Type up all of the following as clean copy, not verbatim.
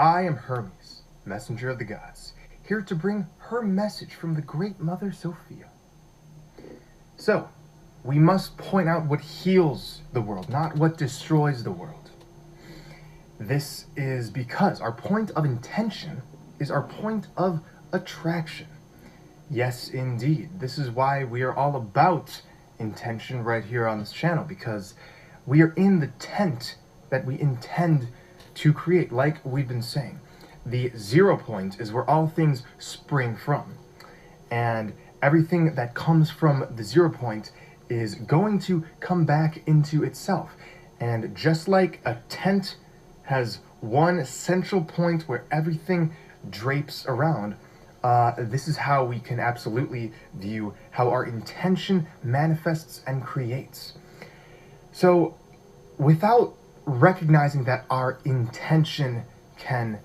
I am Hermes, messenger of the gods, here to bring her message from the great mother Sophia. So, we must point out what heals the world, not what destroys the world. This is because our point of intention is our point of attraction. Yes, indeed. This is why we are all about intention right here on this channel, because we are in the tent that we intend to create, like we've been saying. The 0 point is where all things spring from. And everything that comes from the 0 point is going to come back into itself. And just like a tent has one central point where everything drapes around, this is how we can absolutely view how our intention manifests and creates. So, without recognizing that our intention can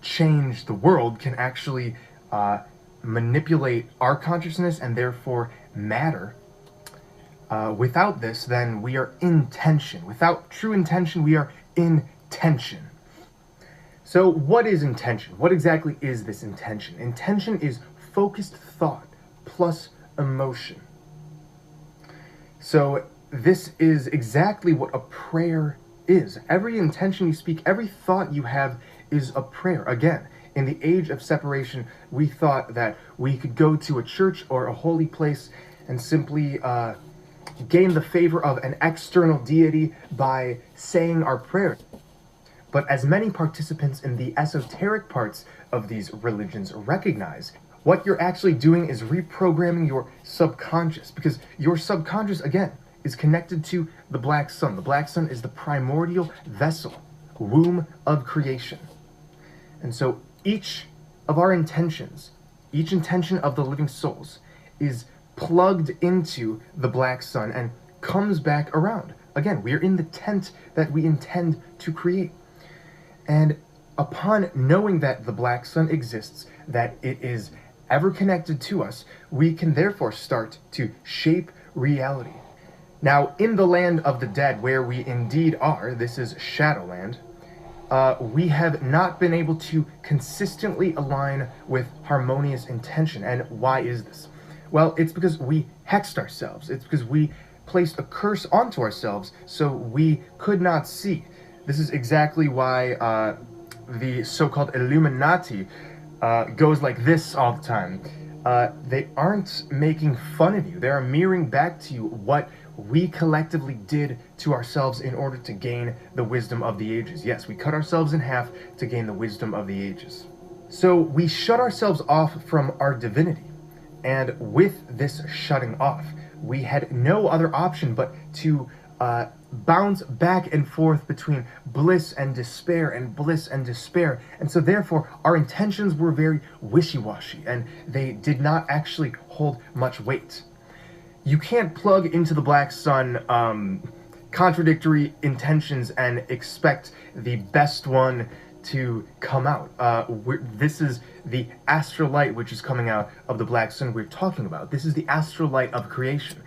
change the world, can actually manipulate our consciousness and therefore matter, without this, then we are in tension. Without true intention, we are in tension. So what is intention? What exactly is this intention? Intention is focused thought plus emotion. So this is exactly what a prayer is. Every intention you speak, every thought you have is a prayer. Again, in the age of separation, we thought that we could go to a church or a holy place and simply gain the favor of an external deity by saying our prayer. But as many participants in the esoteric parts of these religions recognize, what you're actually doing is reprogramming your subconscious, because your subconscious, again, is connected to the black sun. The black sun is the primordial vessel, womb of creation. And so each of our intentions, each intention of the living souls, is plugged into the black sun and comes back around. Again, we are in the tent that we intend to create. And upon knowing that the black sun exists, that it is ever connected to us, we can therefore start to shape reality. Now, in the land of the dead, where we indeed are, this is Shadowland, we have not been able to consistently align with harmonious intention. And why is this? Well, it's because we hexed ourselves. It's because we placed a curse onto ourselves so we could not see. This is exactly why the so-called Illuminati goes like this all the time. They aren't making fun of you. They are mirroring back to you what we collectively did to ourselves in order to gain the wisdom of the ages. Yes, we cut ourselves in half to gain the wisdom of the ages. So we shut ourselves off from our divinity. And with this shutting off, we had no other option but to bounce back and forth between bliss and despair and bliss and despair. And so therefore, our intentions were very wishy-washy, and they did not actually hold much weight. You can't plug into the black sun contradictory intentions and expect the best one to come out. This is the astral light which is coming out of the black sun we're talking about. This is the astral light of creation.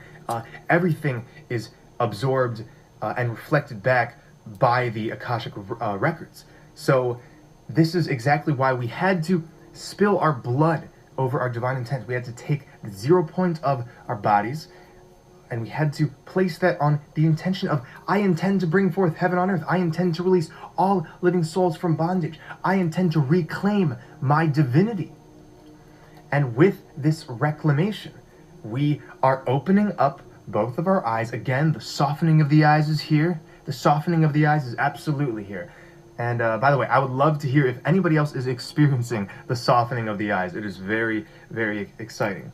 Everything is absorbed and reflected back by the Akashic records. So this is exactly why we had to spill our blood over our divine intent. We had to take the 0 point of our bodies, and we had to place that on the intention of, I intend to bring forth heaven on earth. I intend to release all living souls from bondage. I intend to reclaim my divinity. And with this reclamation, we are opening up both of our eyes. Again, the softening of the eyes is here. The softening of the eyes is absolutely here. And by the way, I would love to hear if anybody else is experiencing the softening of the eyes. It is very, very exciting.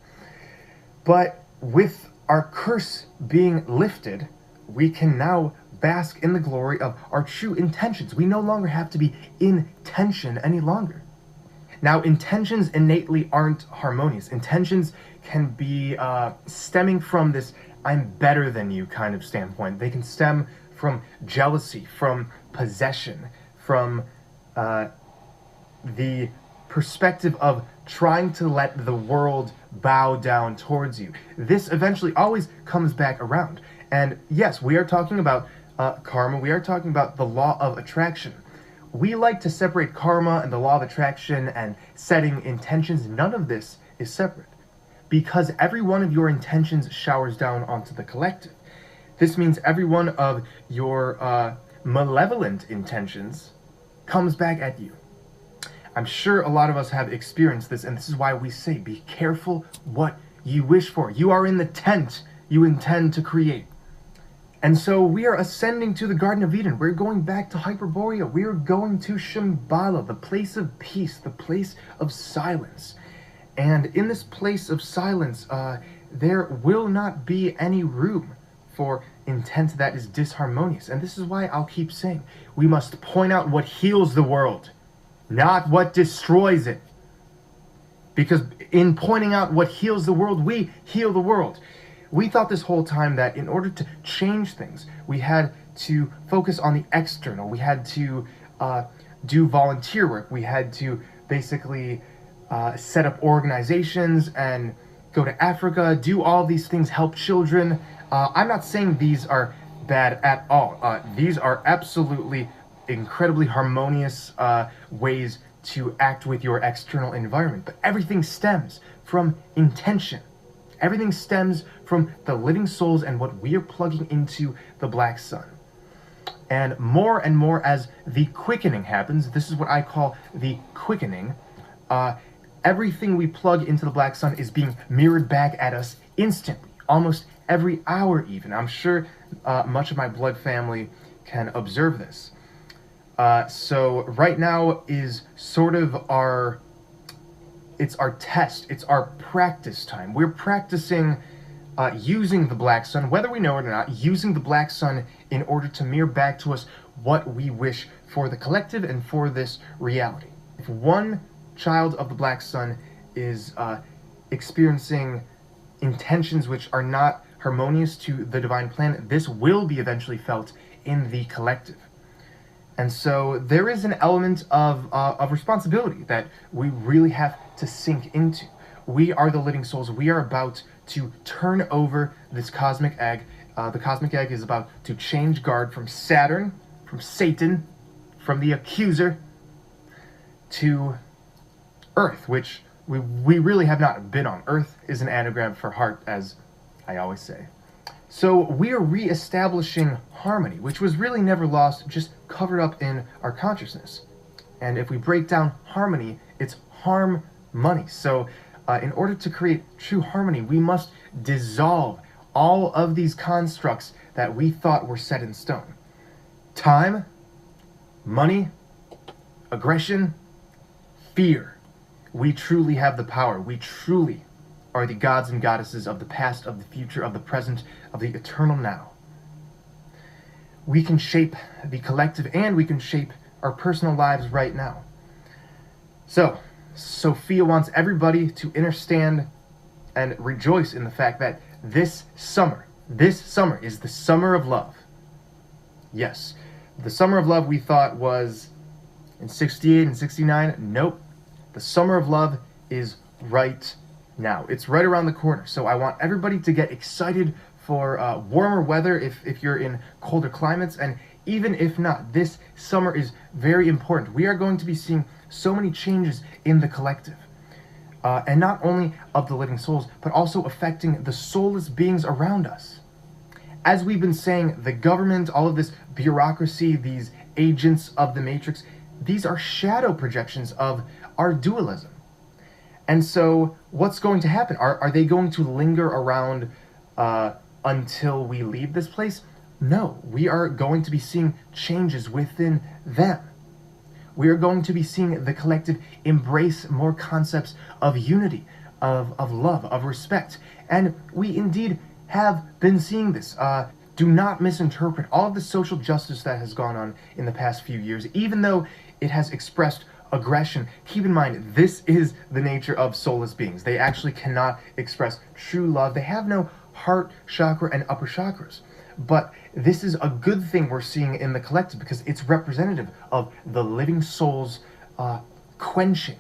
But with our curse being lifted, we can now bask in the glory of our true intentions. We no longer have to be in tension any longer. Now, intentions innately aren't harmonious. Intentions can be stemming from this I'm better than you kind of standpoint. They can stem from jealousy, from possession, from the perspective of trying to let the world bow down towards you. This eventually always comes back around. And yes, we are talking about karma. We are talking about the law of attraction. We like to separate karma and the law of attraction and setting intentions. None of this is separate, because every one of your intentions showers down onto the collective. This means every one of your malevolent intentions comes back at you. I'm sure a lot of us have experienced this, and this is why we say, be careful what you wish for. You are in the tent you intend to create. And so we are ascending to the Garden of Eden. We're going back to Hyperborea. We are going to Shambhala, the place of peace, the place of silence. And in this place of silence, there will not be any room for intent that is disharmonious. And this is why I'll keep saying, we must point out what heals the world, not what destroys it. Because in pointing out what heals the world, we heal the world. We thought this whole time that in order to change things, we had to focus on the external. We had to do volunteer work. We had to basically set up organizations and go to Africa, do all these things, help children. I'm not saying these are bad at all. These are absolutely incredibly harmonious ways to act with your external environment. But everything stems from intention. Everything stems from the living souls and what we are plugging into the black sun. And more as the quickening happens, this is what I call the quickening, everything we plug into the black sun is being mirrored back at us instantly, almost every hour even. I'm sure much of my blood family can observe this. So right now is sort of it's our test, it's our practice time. We're practicing using the black sun, whether we know it or not, using the black sun in order to mirror back to us what we wish for the collective and for this reality. If one child of the black sun is experiencing intentions which are not harmonious to the divine plan, this will be eventually felt in the collective. And so there is an element of responsibility that we really have to sink into. We are the living souls. We are about to turn over this cosmic egg. The cosmic egg is about to change guard from Saturn, from Satan, from the accuser, to Earth, which we really have not been on. Earth is an anagram for heart, as I always say. So we are re-establishing harmony, which was really never lost, just covered up in our consciousness. And if we break down harmony, it's harm money. So in order to create true harmony, we must dissolve all of these constructs that we thought were set in stone. Time, money, aggression, fear. We truly have the power. We truly are the gods and goddesses of the past, of the future, of the present, of the eternal now. We can shape the collective and we can shape our personal lives right now. So, Sophia wants everybody to understand and rejoice in the fact that this summer is the summer of love. Yes, the summer of love we thought was in 68 and 69. Nope. The summer of love is right now. It's right around the corner. So I want everybody to get excited for warmer weather if you're in colder climates, and even if not, this summer is very important. We are going to be seeing so many changes in the collective, and not only of the living souls, but also affecting the soulless beings around us. As we've been saying, the government, all of this bureaucracy, these agents of the matrix, these are shadow projections of our dualism. And so what's going to happen? Are they going to linger around until we leave this place? No, we are going to be seeing changes within them. We are going to be seeing the collective embrace more concepts of unity, of love, of respect. And we indeed have been seeing this. Do not misinterpret all of the social justice that has gone on in the past few years. Even though it has expressed aggression, keep in mind, this is the nature of soulless beings. They actually cannot express true love. They have no heart chakra and upper chakras. But this is a good thing we're seeing in the collective because it's representative of the living souls quenching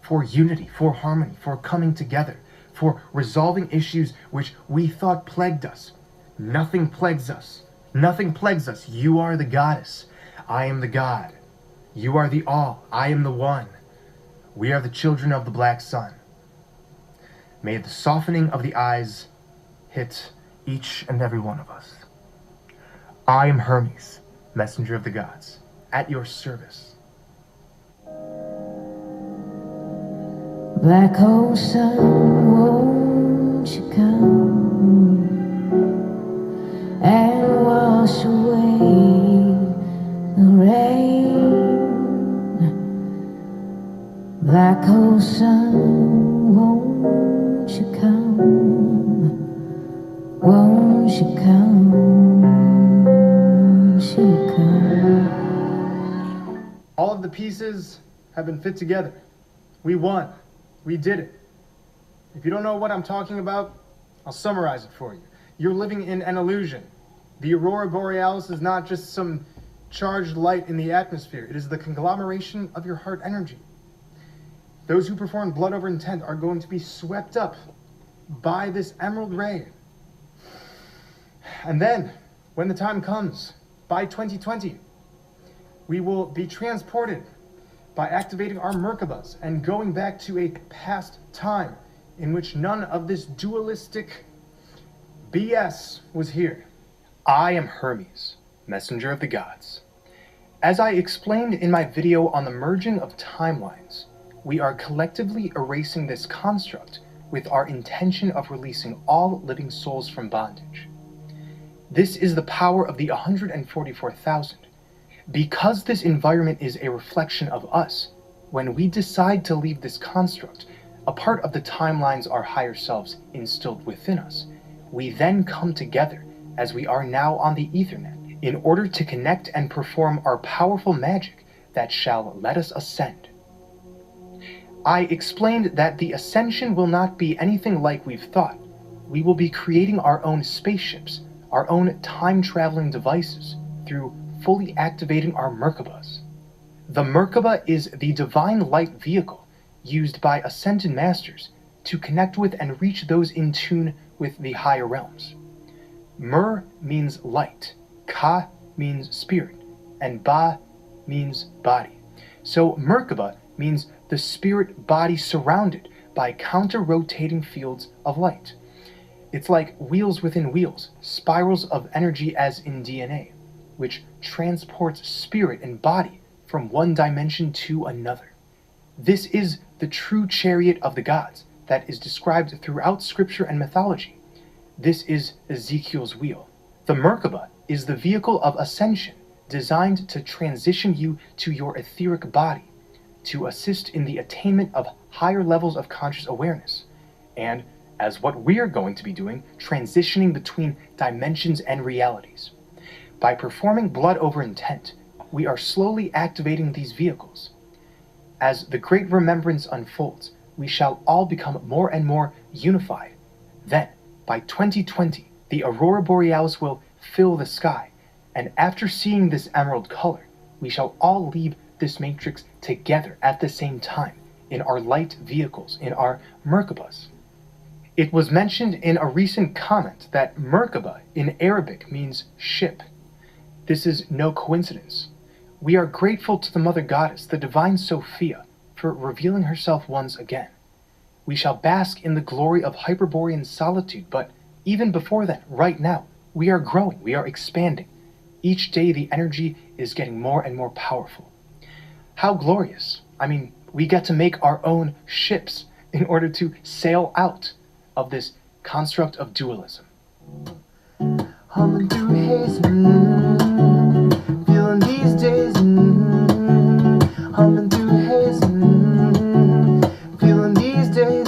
for unity, for harmony, for coming together, for resolving issues which we thought plagued us. Nothing plagues us. Nothing plagues us. You are the goddess. I am the god. You are the all, I am the one. We are the children of the black sun. May the softening of the eyes hit each and every one of us. I am Hermes, messenger of the gods, at your service. Black hole sun, won't you come and wash away the rain? Black hole sun, won't you come? Won't you come? Won't you come? All of the pieces have been fit together. We won. We did it. If you don't know what I'm talking about, I'll summarize it for you. You're living in an illusion. The aurora borealis is not just some charged light in the atmosphere. It is the conglomeration of your heart energy. Those who perform blood over intent are going to be swept up by this emerald ray. And then, when the time comes, by 2020, we will be transported by activating our Merkabas and going back to a past time in which none of this dualistic BS was here. I am Hermes, messenger of the gods. As I explained in my video on the merging of timelines, we are collectively erasing this construct with our intention of releasing all living souls from bondage. This is the power of the 144,000. Because this environment is a reflection of us, when we decide to leave this construct, a part of the timelines our higher selves instilled within us, we then come together as we are now on the Ethernet in order to connect and perform our powerful magic that shall let us ascend. I explained that the ascension will not be anything like we've thought. We will be creating our own spaceships, our own time-traveling devices, through fully activating our Merkabas. The Merkaba is the divine light vehicle used by ascended masters to connect with and reach those in tune with the higher realms. Mer means light, Ka means spirit, and Ba means body. So Merkaba means the spirit body surrounded by counter-rotating fields of light. It's like wheels within wheels, spirals of energy as in DNA, which transports spirit and body from one dimension to another. This is the true chariot of the gods that is described throughout scripture and mythology. This is Ezekiel's wheel. The Merkaba is the vehicle of ascension designed to transition you to your etheric body, to assist in the attainment of higher levels of conscious awareness, and, as what we're going to be doing, transitioning between dimensions and realities. By performing blood over intent, we are slowly activating these vehicles. As the great remembrance unfolds, we shall all become more and more unified. Then, by 2020, the aurora borealis will fill the sky, and after seeing this emerald color, we shall all leave this matrix together at the same time, in our light vehicles, in our Merkabas. It was mentioned in a recent comment that Merkaba in Arabic means ship. This is no coincidence. We are grateful to the Mother Goddess, the Divine Sophia, for revealing herself once again. We shall bask in the glory of Hyperborean solitude, but even before that, right now, we are growing, we are expanding. Each day the energy is getting more and more powerful. How glorious. I mean, we get to make our own ships in order to sail out of this construct of dualism. Humming through haze, feeling these days, humming through haze, feeling these days.